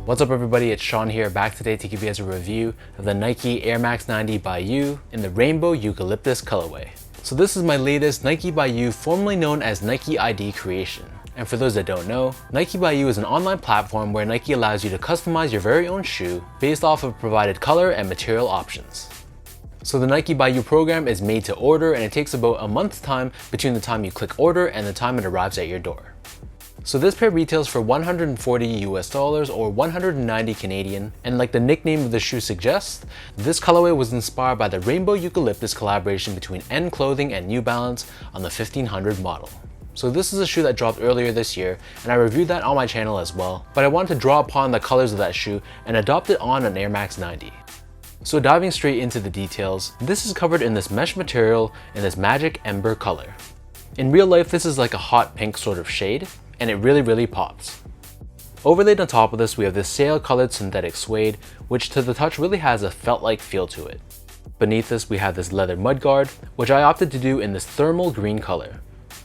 What's up everybody, it's Sean here, back today to give you guys a review of the Nike Air Max 90 by You in the Rainbow Eucalyptus colorway. So this is my latest Nike by You, formerly known as Nike ID creation. And for those that don't know, Nike by You is an online platform where Nike allows you to customize your very own shoe based off of provided color and material options. So the Nike by You program is made to order, and it takes about a month's time between the time you click order and the time it arrives at your door. So this pair retails for $140 US or 190 Canadian, and like the nickname of the shoe suggests, this colorway was inspired by the Rainbow Eucalyptus collaboration between N Clothing and New Balance on the 1500 model. So this is a shoe that dropped earlier this year, and I reviewed that on my channel as well, but I wanted to draw upon the colors of that shoe and adopt it on an Air Max 90. So diving straight into the details, this is covered in this mesh material in this magic ember color. In real life, this is like a hot pink sort of shade, and it really pops. Overlaid on top of this, we have this sail colored synthetic suede, which to the touch really has a felt-like feel to it. Beneath this, we have this leather mudguard, which I opted to do in this thermal green color.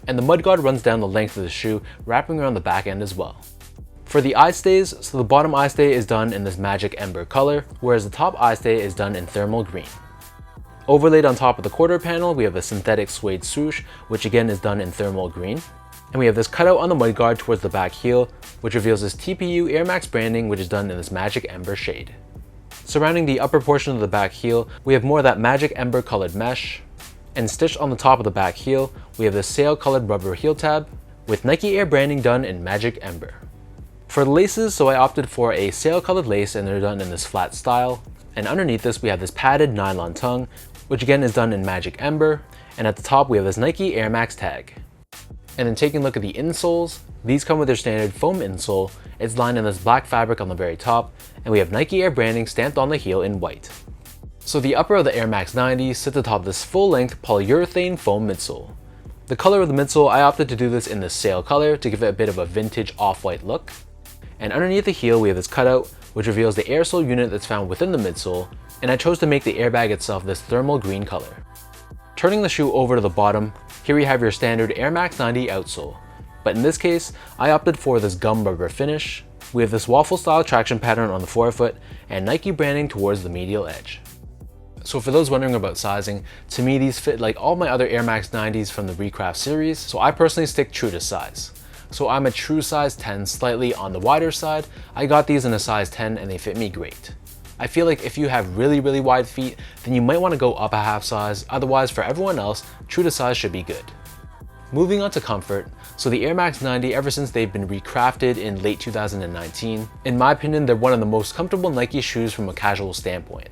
And the mudguard runs down the length of the shoe, wrapping around the back end as well. For the eye stays, so the bottom eye stay is done in this magic ember color, whereas the top eye stay is done in thermal green. Overlaid on top of the quarter panel, we have a synthetic suede swoosh, which again is done in thermal green. And we have this cutout on the mudguard towards the back heel, which reveals this TPU Air Max branding, which is done in this magic ember shade. Surrounding the upper portion of the back heel, we have more of that magic ember colored mesh. And stitched on the top of the back heel, we have this sail colored rubber heel tab, with Nike Air branding done in magic ember. For the laces, so I opted for a sail colored lace, and they're done in this flat style. And underneath this, we have this padded nylon tongue, which again is done in magic ember. And at the top, we have this Nike Air Max tag. And then taking a look at the insoles, these come with their standard foam insole. It's lined in this black fabric on the very top, and we have Nike Air branding stamped on the heel in white. So the upper of the Air Max 90 sits atop this full-length polyurethane foam midsole. The color of the midsole, I opted to do this in the sail color to give it a bit of a vintage off-white look. And underneath the heel, we have this cutout, which reveals the air sole unit that's found within the midsole, and I chose to make the airbag itself this thermal green color. Turning the shoe over to the bottom, here you have your standard Air Max 90 outsole, but in this case, I opted for this gum rubber finish. We have this waffle style traction pattern on the forefoot and Nike branding towards the medial edge. So for those wondering about sizing, to me these fit like all my other Air Max 90s from the Recraft series, so I personally stick true to size. So I'm a true size 10, slightly on the wider side. I got these in a size 10 and they fit me great. I feel like if you have really wide feet, then you might want to go up a half size. Otherwise, for everyone else, true to size should be good. Moving on to comfort, so the Air Max 90, ever since they've been recrafted in late 2019, in my opinion, they're one of the most comfortable Nike shoes from a casual standpoint.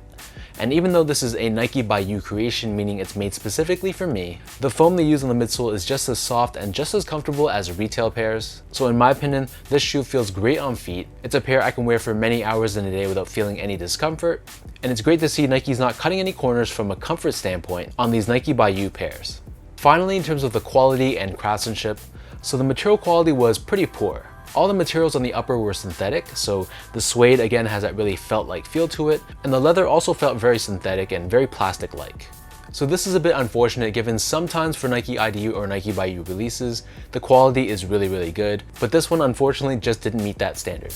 And even though this is a Nike by You creation, meaning it's made specifically for me, the foam they use on the midsole is just as soft and just as comfortable as retail pairs. So in my opinion, this shoe feels great on feet. It's a pair I can wear for many hours in a day without feeling any discomfort. And it's great to see Nike's not cutting any corners from a comfort standpoint on these Nike by You pairs. Finally, in terms of the quality and craftsmanship, so the material quality was pretty poor. All the materials on the upper were synthetic, so the suede again has that really felt-like feel to it, and the leather also felt very synthetic and very plastic-like. So this is a bit unfortunate given sometimes for Nike ID or Nike by You releases, the quality is really good, but this one unfortunately just didn't meet that standard.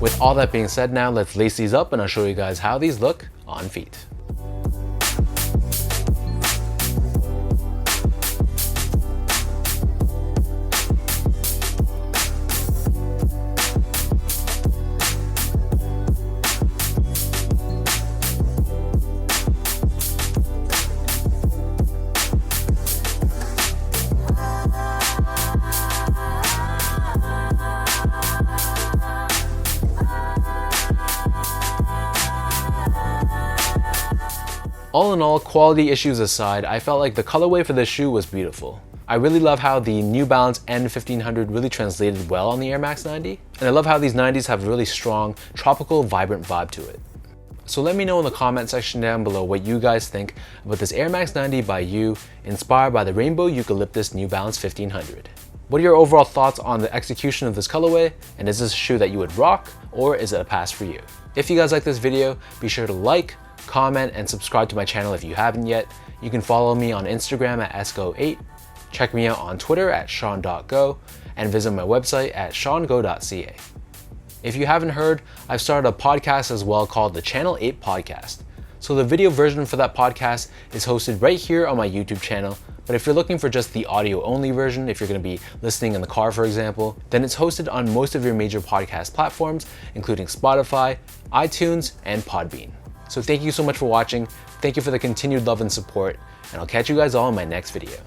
With all that being said, now let's lace these up and I'll show you guys how these look on feet. All in all, quality issues aside, I felt like the colorway for this shoe was beautiful. I really love how the New Balance N1500 really translated well on the Air Max 90, and I love how these 90s have a really strong, tropical, vibrant vibe to it. So let me know in the comment section down below what you guys think about this Air Max 90 by You, inspired by the Rainbow Eucalyptus New Balance 1500. What are your overall thoughts on the execution of this colorway, and is this a shoe that you would rock, or is it a pass for you? If you guys like this video, be sure to like, comment, and subscribe to my channel if you haven't yet. You can follow me on Instagram at sgo8, check me out on Twitter at sean.go, and visit my website at seango.ca. If you haven't heard, I've started a podcast as well called the Channel 8 Podcast. So the video version for that podcast is hosted right here on my YouTube channel, but if you're looking for just the audio only version, if you're going to be listening in the car for example, then it's hosted on most of your major podcast platforms, including Spotify, iTunes, and Podbean. So thank you so much for watching, thank you for the continued love and support, and I'll catch you guys all in my next video.